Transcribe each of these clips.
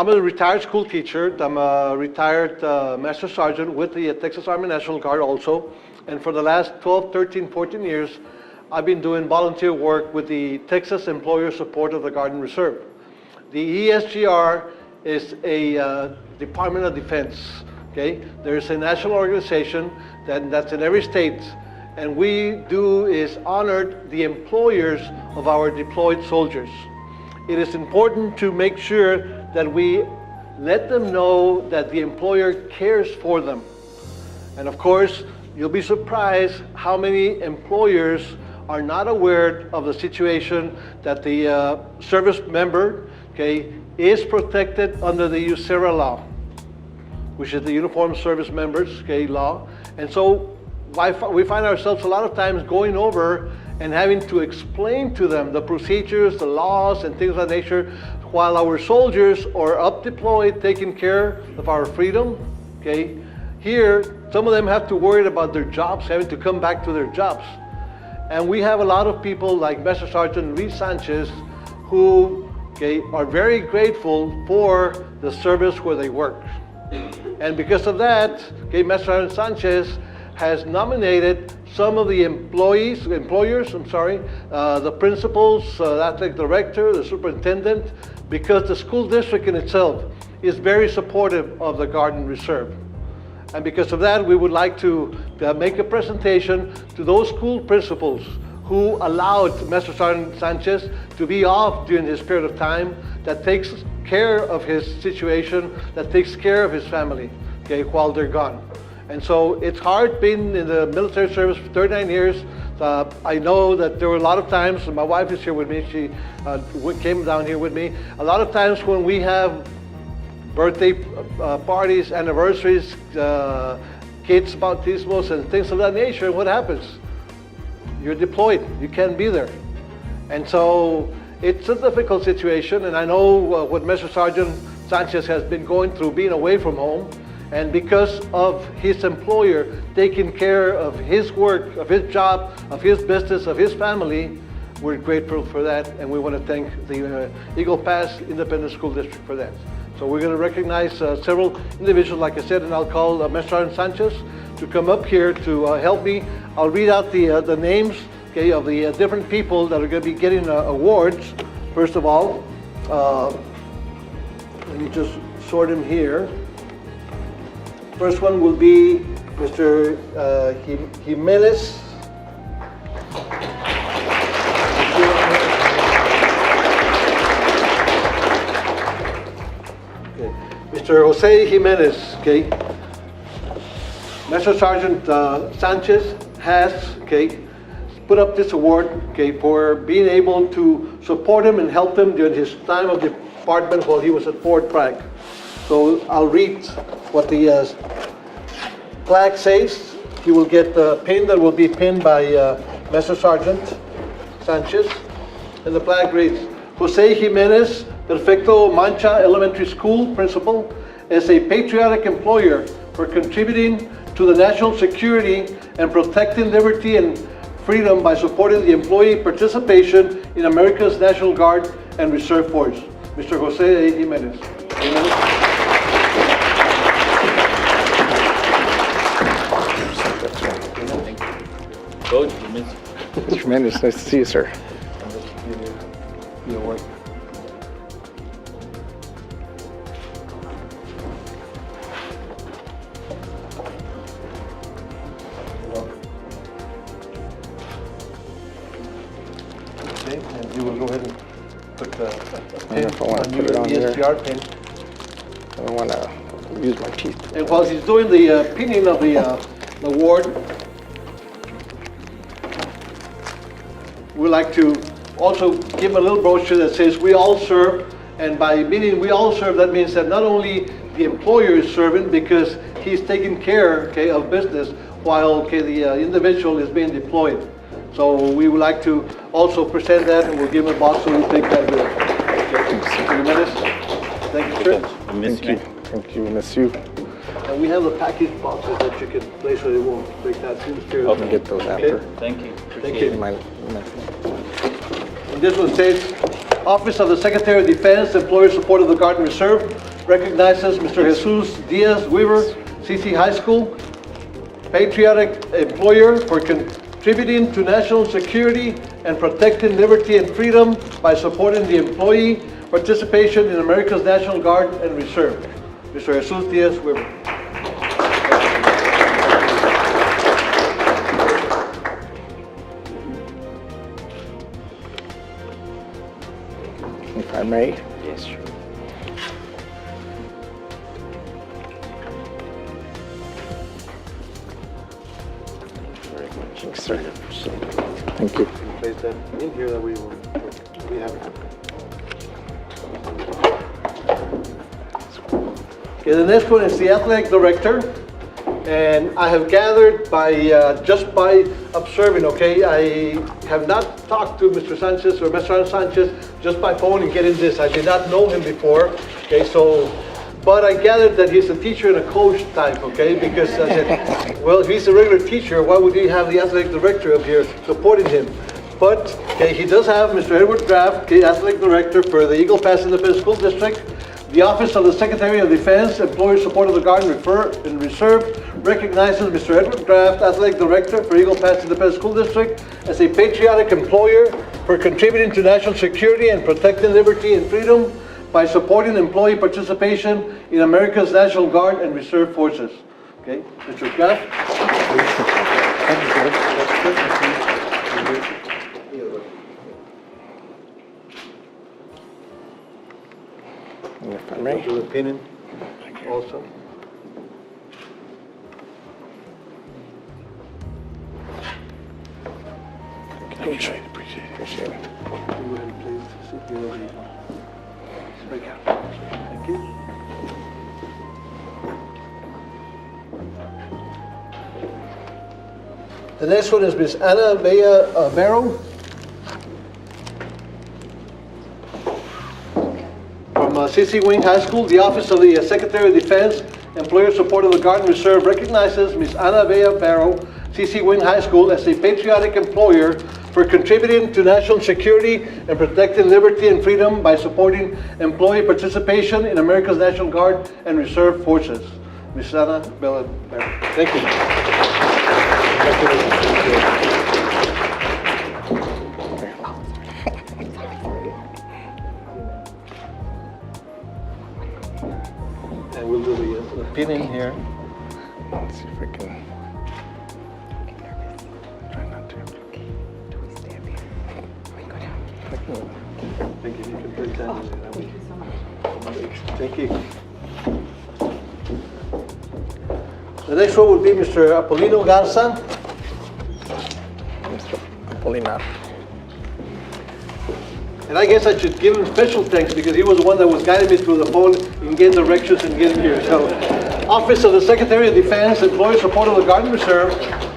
I'm a retired school teacher. I'm a retired Master Sergeant with the Texas Army National Guard also. And for the last 12, 13, 14 years, I've been doing volunteer work with the Texas Employer Support of the Guard and Reserve. The ESGR is a Department of Defense, okay? There's a national organization that's in every state, and we do is honor the employers of our deployed soldiers. It is important to make sure that we let them know that the employer cares for them. And of course, you'll be surprised how many employers are not aware of the situation that the service member, okay, is protected under the USERRA law, which is the Uniformed Service Members, okay, law. And so we find ourselves a lot of times going over and having to explain to them the procedures, the laws, and things of that nature, while our soldiers are up deployed, taking care of our freedom, okay? Here, some of them have to worry about their jobs, having to come back to their jobs. And we have a lot of people like Master Sergeant Luis Sanchez who, okay, are very grateful for the service where they work. And because of that, okay, Master Sergeant Sanchez has nominated some of the employers, the principals, the athletic director, the superintendent, because the school district in itself is very supportive of the Guard and Reserve. And because of that, we would like to make a presentation to those school principals who allowed Master Sergeant Sanchez to be off during his period of time, that takes care of his situation, that takes care of his family, okay, while they're gone. And so it's hard being in the military service for 39 years. I know that there were a lot of times, my wife is here with me, she came down here with me. A lot of times when we have birthday parties, anniversaries, kids' baptismos, and things of that nature, what happens? You're deployed, you can't be there. And so it's a difficult situation, and I know what Master Sergeant Sanchez has been going through being away from home. And because of his employer taking care of his work, of his job, of his business, of his family, we're grateful for that, and we want to thank the Eagle Pass Independent School District for that. So we're going to recognize several individuals, like I said, and I'll call Master Sergeant Sanchez to come up here to help me. I'll read out the names, okay, of the different people that are going to be getting awards. First of all, let me just sort them here. First one will be Mr. Jimenez. Okay. Mr. Jose Jimenez, okay. Master Sergeant Sanchez has, okay, put up this award, okay, for being able to support him and help him during his time of department while he was at Fort Bragg. So I'll read what the plaque says. He will get the pin that will be pinned by Master Sergeant Sanchez. And the plaque reads, Jose Jimenez, Perfecto Mancha Elementary School Principal, is a patriotic employer for contributing to the national security and protecting liberty and freedom by supporting the employee participation in America's National Guard and Reserve Force. Mr. Jose Jimenez. Coach, Tremendous. Nice to see you, sir. Your work. Okay, and you will go ahead and put the pin if I want to on put your it on there. ESGR pin. I don't want to use my teeth. And while he's doing the pinning of the award, we'd like to also give him a little brochure that says we all serve, and by meaning we all serve, that means that not only the employer is serving because he's taking care, okay, of business while, okay, the individual is being deployed. So we would like to also present that, and we'll give him a box so we'll take that with us. Okay. Thank you, sir. Thank you. Thank you, miss you. And we have the package boxes that you can place so they won't break that through the stereo. I'll get those after. thank you. Thank you. My And this one says, Office of the Secretary of Defense, Employer Support of the Guard and Reserve. recognizes Mr. Jesus Diaz Weaver, CC High School, patriotic employer for contributing to national security and protecting liberty and freedom by supporting the employee participation in America's National Guard and Reserve. Mr. Jesus Diaz Weaver. If I may. Yes, sure. Very much. Thanks, sir. Thank you. Place that in here that we have. Okay, the next one is the athletic director, and I have gathered by just by observing. Okay, I have not talked to Mr. Sanchez or Mr. Sanchez just by phone and getting this. I did not know him before. Okay, so. But I gathered that he's a teacher and a coach type, okay? Because I said, well, if he's a regular teacher, why would he have the athletic director up here supporting him? But, okay, he does have Mr. Edward Graff, okay, athletic director for the Eagle Pass Independent School District, the Office of the Secretary of Defense, Employer Support of the Guard and Reserve, recognizes Mr. Edward Graff, athletic director for Eagle Pass Independent School District, as a patriotic employer for contributing to national security and protecting liberty and freedom by supporting employee participation in America's National Guard and Reserve Forces. Okay, Mr. Graff? And if I may. Do the pinning also. Appreciate it. Appreciate it. Go ahead and please sit here over here. Break out. Thank you. The next one is Ms. Ana Bella Barrow from CC Wing High School. The Office of the Secretary of Defense, Employer Support of the Guard and Reserve recognizes Ms. Ana Bella Barrow, CC Wing High School, as a patriotic employer for contributing to national security and protecting liberty and freedom by supporting employee participation in America's National Guard and Reserve Forces. Ms. Ana Bella Barrow. Thank you. And we'll do the pinning here. Let's see if I can. Try not to. Thank you. You can put that in there. Thank you so much. Thank you. The next one would be Mr. Apolino Garza. Mr. Apolinar. And I guess I should give him special thanks because he was the one that was guiding me through the phone in getting directions and getting here. So, Office of the Secretary of Defense, Employee Support of the Guard and Reserve,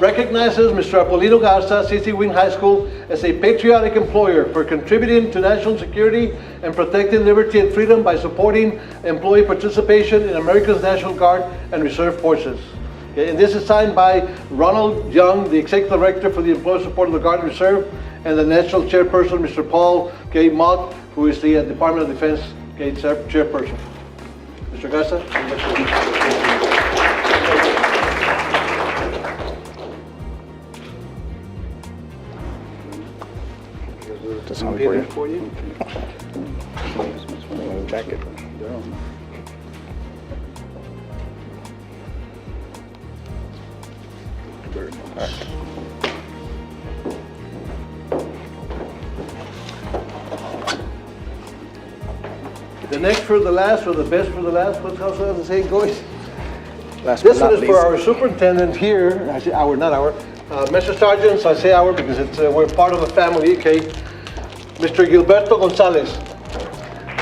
recognizes Mr. Apolino Garza, CC Wing High School, as a patriotic employer for contributing to national security and protecting liberty and freedom by supporting employee participation in America's National Guard and Reserve Forces. Okay, and this is signed by Ronald Young, the Executive Director for the Employee Support of the Guard and Reserve, and the National Chairperson, Mr. Paul K. Mott, who is the Department of Defense Chairperson. Mr. Garza? Just on for you. For you. Jacket. All right. The next for the last, or the best for the last, what's how the saying goes? Last This but one not is for least. our superintendent here. I say our, not our. Mr. Sergeant, I say our because it's we're part of a family. Okay, Mr. Gilberto Gonzalez,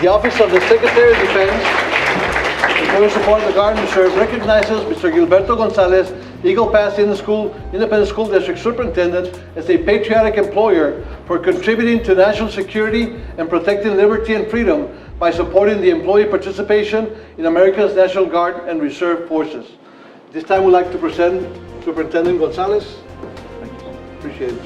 the Office of the Secretary of Defense, Employee Support of the Guard and Reserve recognizes Mr. Gilberto Gonzalez, Eagle Pass Independent School District Superintendent, as a patriotic employer for contributing to national security and protecting liberty and freedom by supporting the employee participation in America's National Guard and Reserve Forces. This time we'd like to present Superintendent Gonzalez. Appreciate it.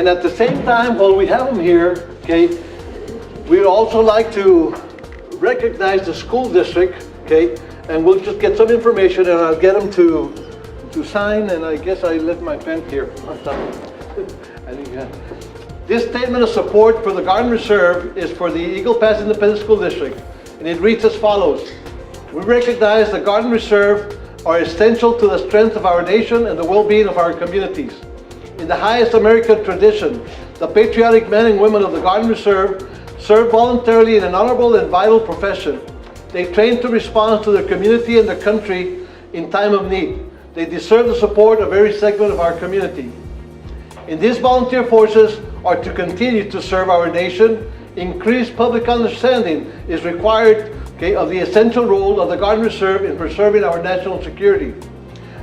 And at the same time, while we have them here, okay, we'd also like to recognize the school district, okay, and we'll just get some information and I'll get them to sign, and I guess I left my pen here. I think, This statement of support for the Garden Reserve is for the Eagle Pass Independent School District, and it reads as follows. We recognize the Garden Reserve are essential to the strength of our nation and the well-being of our communities. In the highest American tradition, the patriotic men and women of the Garden Reserve serve voluntarily in an honorable and vital profession. They train to respond to their community and their country in time of need. They deserve the support of every segment of our community. In these volunteer forces are to continue to serve our nation. Increased public understanding is required, okay, of the essential role of the Garden Reserve in preserving our national security.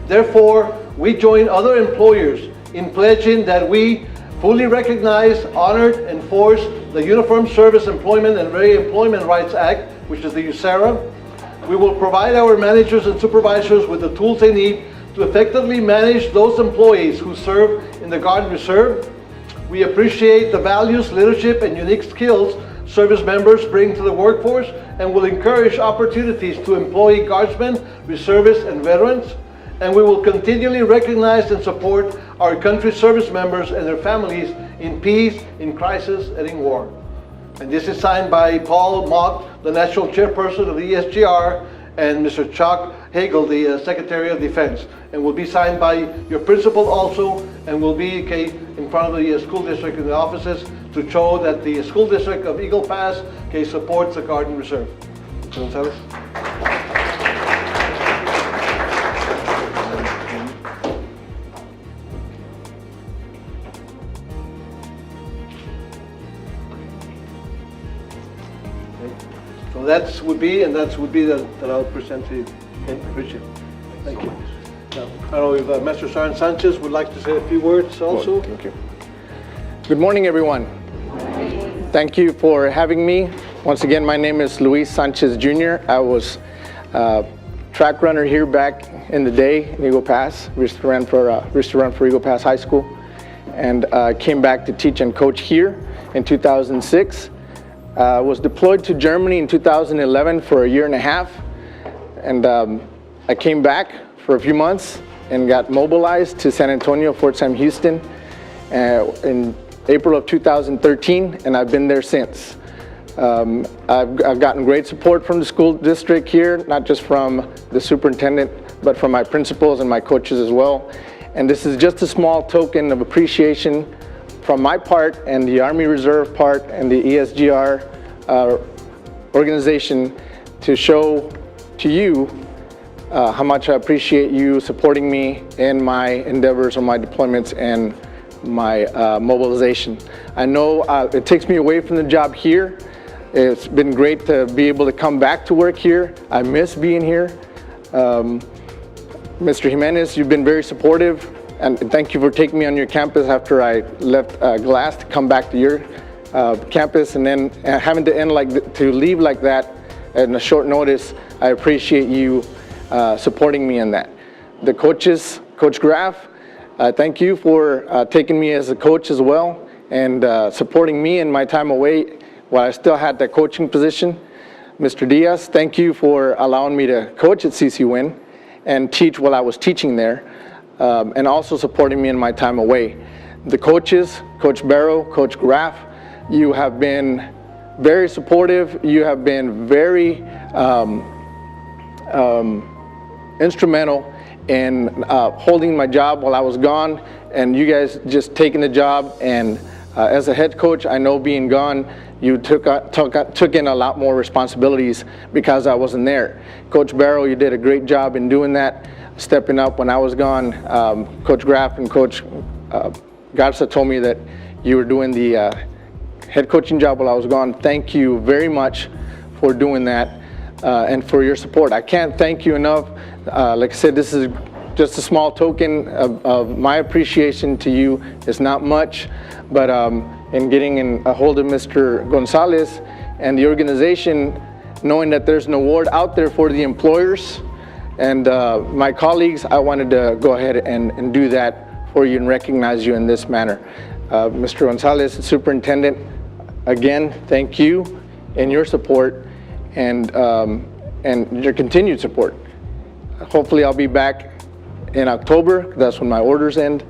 Therefore, we join other employers in pledging that we fully recognize, honor, and enforce the Uniform Service Employment and Re-Employment Rights Act, which is the USERRA. We will provide our managers and supervisors with the tools they need to effectively manage those employees who serve in the Garden Reserve. We appreciate the values, leadership, and unique skills service members bring to the workforce and will encourage opportunities to employ Guardsmen, reservists, and veterans. And we will continually recognize and support our country's service members and their families in peace, in crisis, and in war. And this is signed by Paul Mott, the National Chairperson of the ESGR, and Mr. Chuck Hagel, the Secretary of Defense. And will be signed by your principal also, and will be in front of the school district in the offices to show that the school district of Eagle Pass supports the Garden Reserve. Mr. Gonzalez. So that would be that I'll present to you. Okay, appreciate it. Thank you. Now, I don't know if Master Sergeant Sanchez would like to say a few words also. Thank you. Good morning, everyone. Thank you for having me. Once again, my name is Luis Sanchez Jr. I was track runner here back in the day in Eagle Pass. Used to run for Eagle Pass High School, and came back to teach and coach here in 2006. Was deployed to Germany in 2011 for a year and a half, and I came back for a few months and got mobilized to San Antonio, Fort Sam Houston in April of 2013, and I've been there since. I've gotten great support from the school district here, not just from the superintendent, but from my principals and my coaches as well. And this is just a small token of appreciation from my part and the Army Reserve part and the ESGR organization to show to you how much I appreciate you supporting me in my endeavors on my deployments and my mobilization. I know it takes me away from the job here. It's been great to be able to come back to work here. I miss being here. Mr. Jimenez, you've been very supportive, and thank you for taking me on your campus after I left Glass to come back to your campus, and then having to leave like that in a short notice. I appreciate you supporting me in that. The coaches, Coach Graff, thank you for taking me as a coach as well and supporting me in my time away while I still had that coaching position. Mr. Diaz, thank you for allowing me to coach at CCWin and teach while I was teaching there, and also supporting me in my time away. The coaches, Coach Barrow, Coach Graff, you have been very supportive. You have been very instrumental in holding my job while I was gone, and you guys just taking the job. And as a head coach, I know being gone, you took in a lot more responsibilities because I wasn't there. Coach Barrow, you did a great job in doing that, stepping up when I was gone. Coach Graff and Coach Garza told me that you were doing the head coaching job while I was gone. Thank you very much for doing that and for your support. I can't thank you enough. Like I said, this is just a small token of my appreciation to you. It's not much, but in getting a hold of Mr. Gonzalez and the organization, knowing that there's an award out there for the employers and my colleagues, I wanted to go ahead and do that for you and recognize you in this manner. Mr. Gonzalez, Superintendent, again, thank you and your support and your continued support. Hopefully I'll be back in October. That's when my orders end,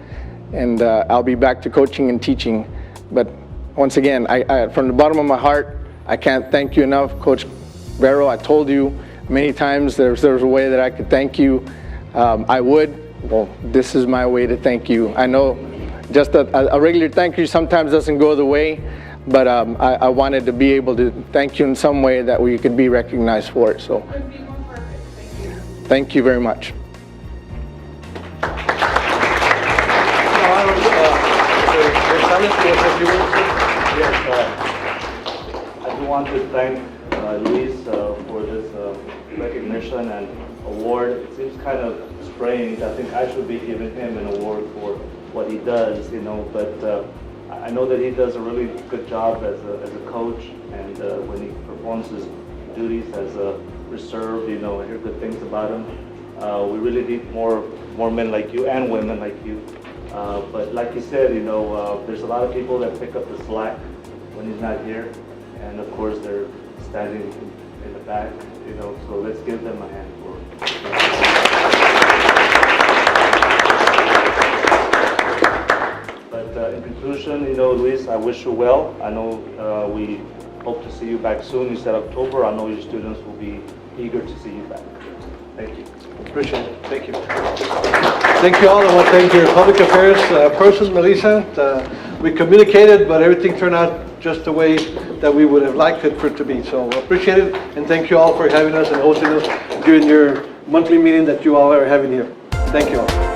and I'll be back to coaching and teaching. But once again, I from the bottom of my heart, I can't thank you enough, Coach Barrow. I told you many times there was a way that I could thank you. I would. Well, this is my way to thank you. I know just a regular thank you sometimes doesn't go the way, but I wanted to be able to thank you in some way that we could be recognized for it. So, Couldn't be more perfect. Thank you. thank you very much. Yes, I do want to thank Luis for this recognition and award. It seems kind of strange. I think I should be giving him an award for what he does, you know, but I know that he does a really good job as a coach, and when he performs his duties as a reserve, you know, I hear good things about him. We really need more men like you and women like you. But like you said, you know, there's a lot of people that pick up the slack when he's not here, and of course they're standing in the back, you know, so let's give them a hand for But in conclusion, you know, Luis, I wish you well. I know we hope to see you back soon. You said October. I know your students will be eager to see you back. Thank you. Appreciate it. Thank you. Thank you all. I want to thank your public affairs person, Melissa. We communicated, but everything turned out just the way that we would have liked it for it to be. So appreciate it, and thank you all for having us and hosting us during your monthly meeting that you all are having here. Thank you all.